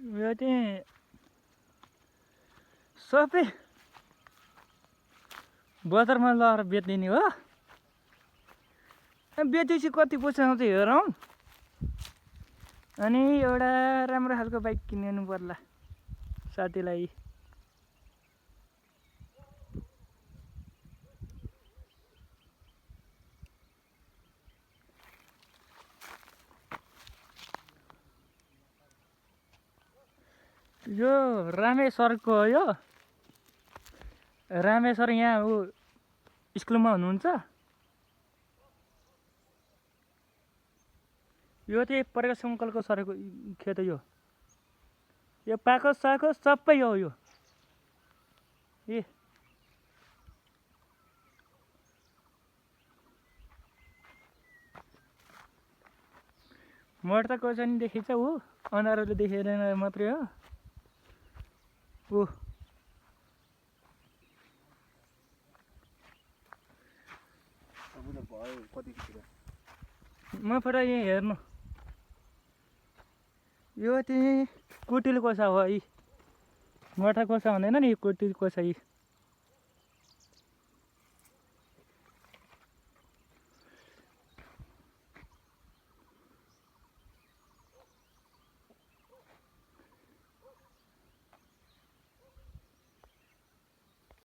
यो चाहिँ सबै बजारमा लगाएर बेचिदिने हो। बेचेपछि कति पैसा आउँछ हेरौँ। अनि एउटा राम्रो खालको बाइक किनिदिनु पर्ला साथीलाई। यो रामेश्वरको हो। यो रामेश्वर यहाँ ऊ स्कुलमा हुनुहुन्छ। यो चाहिँ प्रकाश अङ्कलको सरको खेत हो। यो पाको साको सबै हो यो। ए मोटर त कसै नि देखिन्छ ऊ अँधारोले देखेर मात्रै हो ऊ। म फटा यहाँ हेर्नु। यो चाहिँ कुटिल कोसा हो। यी मोटा कोसा हुँदैन नि, कुटिल कोसा यी।